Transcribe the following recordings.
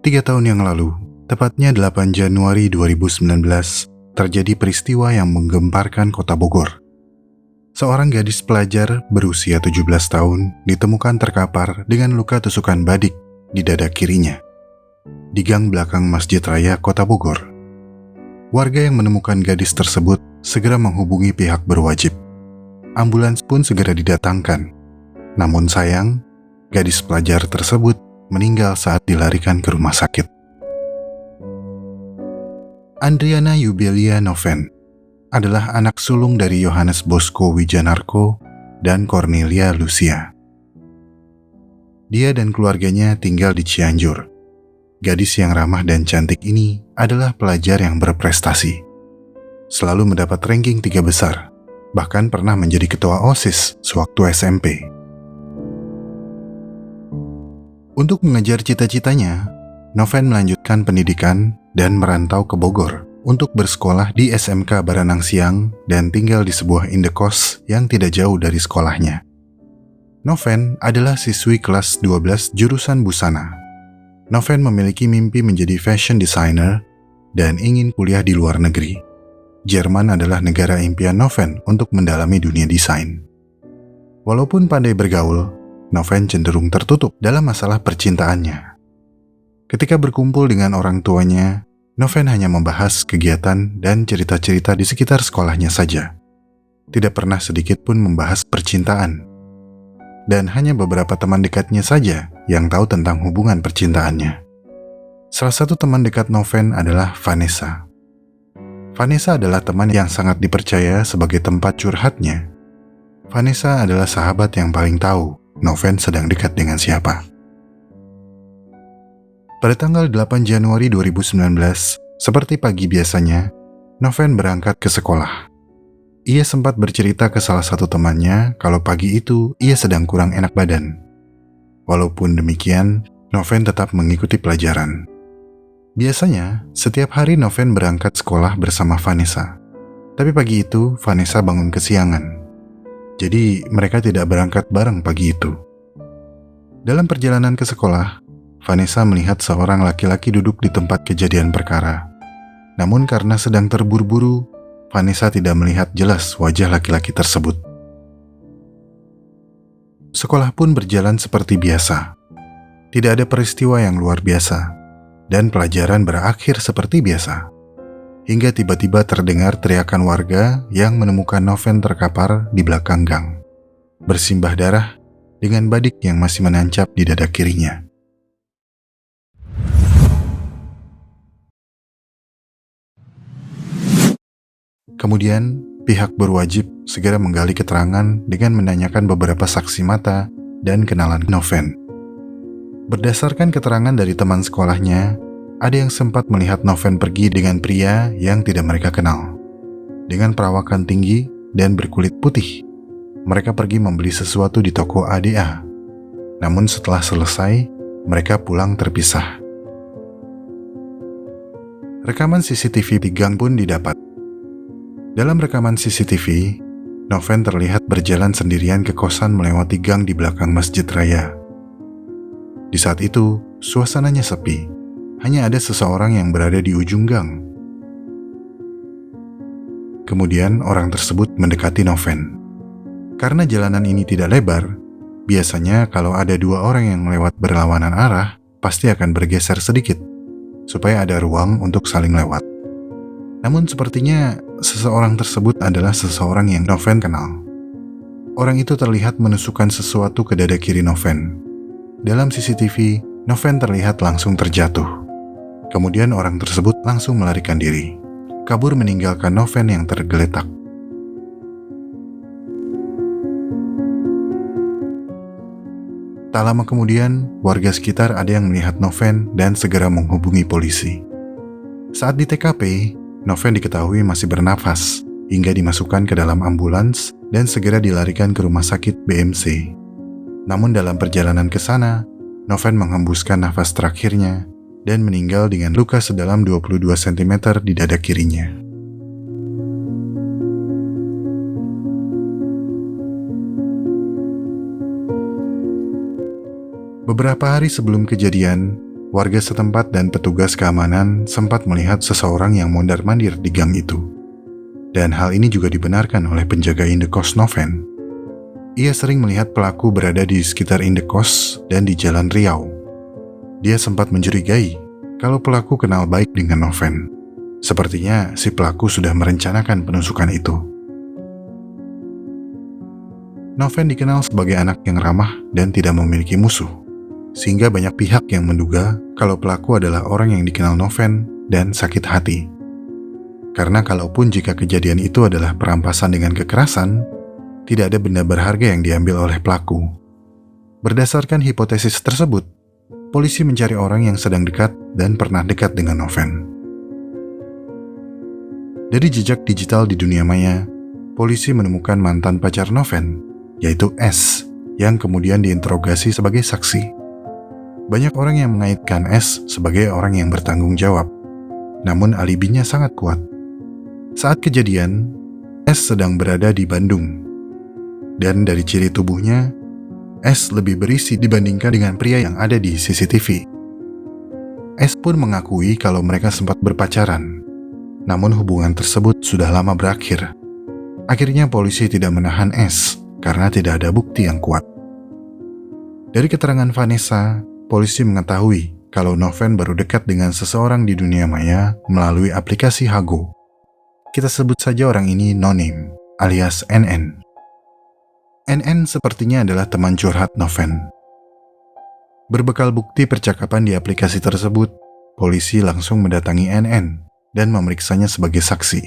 3 tahun yang lalu, tepatnya 8 Januari 2019, terjadi peristiwa yang menggemparkan kota Bogor. Seorang gadis pelajar berusia 17 tahun ditemukan terkapar dengan luka tusukan badik di dada kirinya, di gang belakang Masjid Raya Kota Bogor. Warga yang menemukan gadis tersebut segera menghubungi pihak berwajib. Ambulans pun segera didatangkan. Namun sayang, gadis pelajar tersebut meninggal saat dilarikan ke rumah sakit. Andriana Yubelia Noven adalah anak sulung dari Yohanes Bosco Wijanarko dan Cornelia Lucia. Dia dan keluarganya tinggal di Cianjur. Gadis yang ramah dan cantik ini adalah pelajar yang berprestasi. Selalu mendapat ranking 3 besar, bahkan pernah menjadi ketua OSIS sewaktu SMP. Untuk mengejar cita-citanya, Noven melanjutkan pendidikan dan merantau ke Bogor untuk bersekolah di SMK Baranang Siang dan tinggal di sebuah indekos yang tidak jauh dari sekolahnya. Noven adalah siswi kelas 12 jurusan busana. Noven memiliki mimpi menjadi fashion designer dan ingin kuliah di luar negeri. Jerman adalah negara impian Noven untuk mendalami dunia desain. Walaupun pandai bergaul, Noven cenderung tertutup dalam masalah percintaannya. Ketika berkumpul dengan orang tuanya, Noven hanya membahas kegiatan dan cerita-cerita di sekitar sekolahnya saja. Tidak pernah sedikit pun membahas percintaan. Dan hanya beberapa teman dekatnya saja yang tahu tentang hubungan percintaannya. Salah satu teman dekat Noven adalah Vanessa. Vanessa adalah teman yang sangat dipercaya sebagai tempat curhatnya. Vanessa adalah sahabat yang paling tahu Noven sedang dekat dengan siapa. Pada tanggal 8 Januari 2019, seperti pagi biasanya, Noven berangkat ke sekolah. Ia sempat bercerita ke salah satu temannya kalau pagi itu ia sedang kurang enak badan. Walaupun demikian, Noven tetap mengikuti pelajaran. Biasanya, setiap hari Noven berangkat sekolah bersama Vanessa. Tapi pagi itu, Vanessa bangun kesiangan. Jadi, mereka tidak berangkat bareng pagi itu. Dalam perjalanan ke sekolah, Vanessa melihat seorang laki-laki duduk di tempat kejadian perkara. Namun karena sedang terburu-buru, Vanessa tidak melihat jelas wajah laki-laki tersebut. Sekolah pun berjalan seperti biasa. Tidak ada peristiwa yang luar biasa, dan pelajaran berakhir seperti biasa. Hingga tiba-tiba terdengar teriakan warga yang menemukan Noven terkapar di belakang gang, bersimbah darah dengan badik yang masih menancap di dada kirinya. Kemudian, pihak berwajib segera menggali keterangan dengan menanyakan beberapa saksi mata dan kenalan Noven. Berdasarkan keterangan dari teman sekolahnya, ada yang sempat melihat Noven pergi dengan pria yang tidak mereka kenal. Dengan perawakan tinggi dan berkulit putih, mereka pergi membeli sesuatu di toko ADA. Namun setelah selesai, mereka pulang terpisah. Rekaman CCTV di gang pun didapat. Dalam rekaman CCTV, Noven terlihat berjalan sendirian ke kosan melewati gang di belakang Masjid Raya. Di saat itu, suasananya sepi. Hanya ada seseorang yang berada di ujung gang. Kemudian orang tersebut mendekati Noven. Karena jalanan ini tidak lebar, biasanya kalau ada 2 orang yang lewat berlawanan arah, pasti akan bergeser sedikit, supaya ada ruang untuk saling lewat. Namun sepertinya seseorang tersebut adalah seseorang yang Noven kenal. Orang itu terlihat menusukkan sesuatu ke dada kiri Noven. Dalam CCTV, Noven terlihat langsung terjatuh. Kemudian orang tersebut langsung melarikan diri, kabur meninggalkan Noven yang tergeletak. Tak lama kemudian, warga sekitar ada yang melihat Noven dan segera menghubungi polisi. Saat di TKP, Noven diketahui masih bernafas hingga dimasukkan ke dalam ambulans dan segera dilarikan ke rumah sakit BMC. Namun dalam perjalanan ke sana, Noven menghembuskan nafas terakhirnya dan meninggal dengan luka sedalam 22 cm di dada kirinya. Beberapa hari sebelum kejadian, warga setempat dan petugas keamanan sempat melihat seseorang yang mondar-mandir di gang itu. Dan hal ini juga dibenarkan oleh penjaga indekos Noven. Ia sering melihat pelaku berada di sekitar indekos dan di Jalan Riau. Dia sempat mencurigai kalau pelaku kenal baik dengan Noven. Sepertinya si pelaku sudah merencanakan penusukan itu. Noven dikenal sebagai anak yang ramah dan tidak memiliki musuh, sehingga banyak pihak yang menduga kalau pelaku adalah orang yang dikenal Noven dan sakit hati. Karena kalaupun jika kejadian itu adalah perampasan dengan kekerasan, tidak ada benda berharga yang diambil oleh pelaku. Berdasarkan hipotesis tersebut, polisi mencari orang yang sedang dekat dan pernah dekat dengan Noven. Dari jejak digital di dunia maya, polisi menemukan mantan pacar Noven, yaitu S, yang kemudian diinterogasi sebagai saksi. Banyak orang yang mengaitkan S sebagai orang yang bertanggung jawab, namun alibinya sangat kuat. Saat kejadian, S sedang berada di Bandung, dan dari ciri tubuhnya, S lebih berisi dibandingkan dengan pria yang ada di CCTV. S pun mengakui kalau mereka sempat berpacaran, namun hubungan tersebut sudah lama berakhir. Akhirnya polisi tidak menahan S karena tidak ada bukti yang kuat. Dari keterangan Vanessa, polisi mengetahui kalau Noven baru dekat dengan seseorang di dunia maya melalui aplikasi Hago. Kita sebut saja orang ini no name, alias NN. NN sepertinya adalah teman curhat Noven. Berbekal bukti percakapan di aplikasi tersebut, polisi langsung mendatangi NN dan memeriksanya sebagai saksi.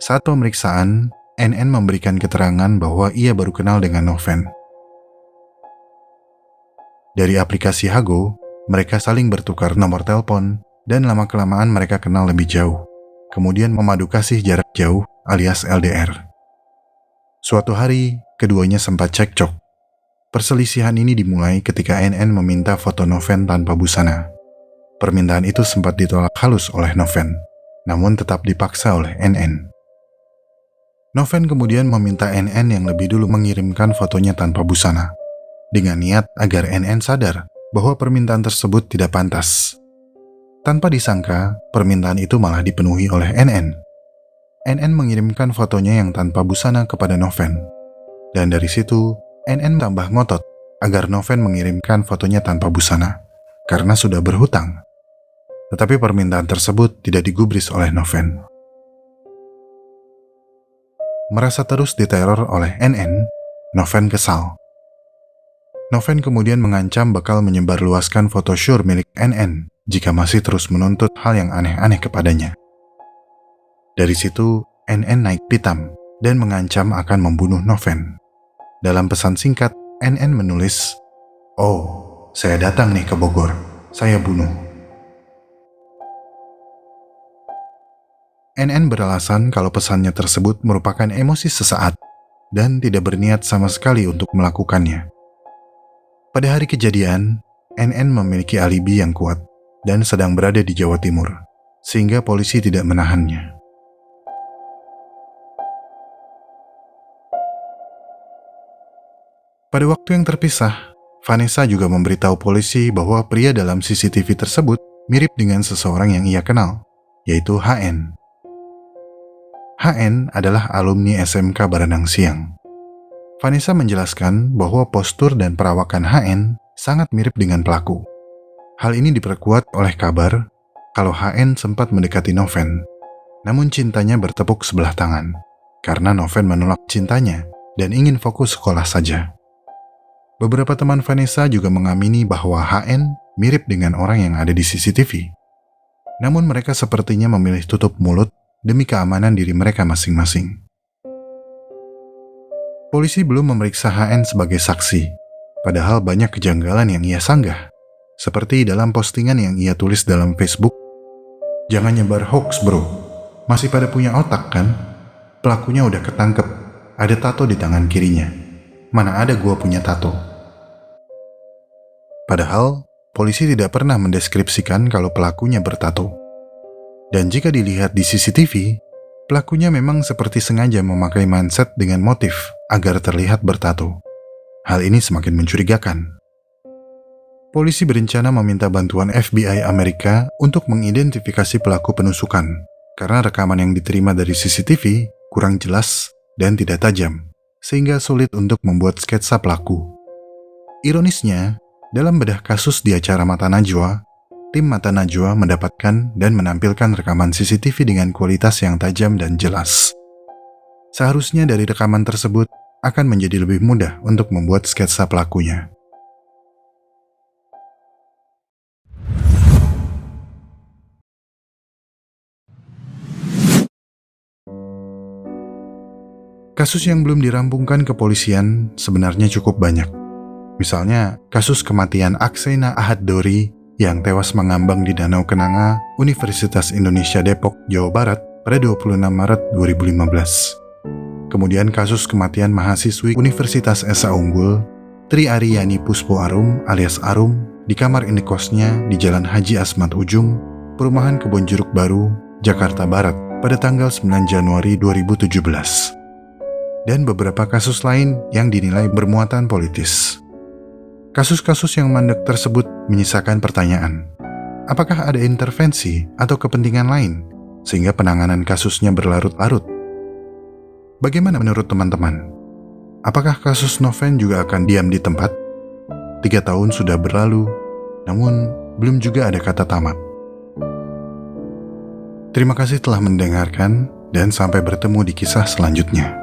Saat pemeriksaan, NN memberikan keterangan bahwa ia baru kenal dengan Noven. Dari aplikasi Hago, mereka saling bertukar nomor telepon dan lama-kelamaan mereka kenal lebih jauh. Kemudian memadu kasih jarak jauh alias LDR. Suatu hari, keduanya sempat cekcok. Perselisihan ini dimulai ketika NN meminta foto Noven tanpa busana. Permintaan itu sempat ditolak halus oleh Noven, namun tetap dipaksa oleh NN. Noven kemudian meminta NN yang lebih dulu mengirimkan fotonya tanpa busana, dengan niat agar NN sadar bahwa permintaan tersebut tidak pantas. Tanpa disangka, permintaan itu malah dipenuhi oleh NN. NN mengirimkan fotonya yang tanpa busana kepada Noven. Dan dari situ, NN tambah ngotot agar Noven mengirimkan fotonya tanpa busana, karena sudah berhutang. Tetapi permintaan tersebut tidak digubris oleh Noven. Merasa terus diteror oleh NN, Noven kesal. Noven kemudian mengancam bakal menyebarluaskan foto syur milik NN jika masih terus menuntut hal yang aneh-aneh kepadanya. Dari situ, NN naik pitam dan mengancam akan membunuh Noven. Dalam pesan singkat, NN menulis, "Oh, saya datang nih ke Bogor, saya bunuh." NN beralasan kalau pesannya tersebut merupakan emosi sesaat dan tidak berniat sama sekali untuk melakukannya. Pada hari kejadian, NN memiliki alibi yang kuat dan sedang berada di Jawa Timur, sehingga polisi tidak menahannya. Pada waktu yang terpisah, Vanessa juga memberitahu polisi bahwa pria dalam CCTV tersebut mirip dengan seseorang yang ia kenal, yaitu HN. HN adalah alumni SMK Baranang Siang. Vanessa menjelaskan bahwa postur dan perawakan HN sangat mirip dengan pelaku. Hal ini diperkuat oleh kabar kalau HN sempat mendekati Noven, namun cintanya bertepuk sebelah tangan karena Noven menolak cintanya dan ingin fokus sekolah saja. Beberapa teman Vanessa juga mengamini bahwa HN mirip dengan orang yang ada di CCTV. Namun mereka sepertinya memilih tutup mulut demi keamanan diri mereka masing-masing. Polisi belum memeriksa HN sebagai saksi, padahal banyak kejanggalan yang ia sanggah, seperti dalam postingan yang ia tulis dalam Facebook, "Jangan nyebar hoax bro, masih pada punya otak kan? Pelakunya udah ketangkep, ada tato di tangan kirinya. Mana ada gua punya tato." Padahal, polisi tidak pernah mendeskripsikan kalau pelakunya bertato. Dan jika dilihat di CCTV, pelakunya memang seperti sengaja memakai manset dengan motif agar terlihat bertato. Hal ini semakin mencurigakan. polisi berencana meminta bantuan FBI Amerika untuk mengidentifikasi pelaku penusukan, karena rekaman yang diterima dari CCTV kurang jelas dan tidak tajam, sehingga sulit untuk membuat sketsa pelaku. Ironisnya, dalam bedah kasus di acara Mata Najwa, tim Mata Najwa mendapatkan dan menampilkan rekaman CCTV dengan kualitas yang tajam dan jelas. Seharusnya dari rekaman tersebut akan menjadi lebih mudah untuk membuat sketsa pelakunya. Kasus yang belum dirampungkan kepolisian sebenarnya cukup banyak. Misalnya, kasus kematian Aksena Ahad Dori yang tewas mengambang di Danau Kenanga, Universitas Indonesia Depok, Jawa Barat pada 26 Maret 2015. Kemudian kasus kematian mahasiswi Universitas Esa Unggul, Tri Aryani Puspo Arum alias Arum, di kamar indekosnya di Jalan Haji Asmat Ujung, Perumahan Kebon Jeruk Baru, Jakarta Barat pada tanggal 9 Januari 2017. Dan beberapa kasus lain yang dinilai bermuatan politis. Kasus-kasus yang mandek tersebut menyisakan pertanyaan. Apakah ada intervensi atau kepentingan lain sehingga penanganan kasusnya berlarut-larut? Bagaimana menurut teman-teman? Apakah kasus Noven juga akan diam di tempat? 3 tahun sudah berlalu, namun belum juga ada kata tamat. Terima kasih telah mendengarkan dan sampai bertemu di kisah selanjutnya.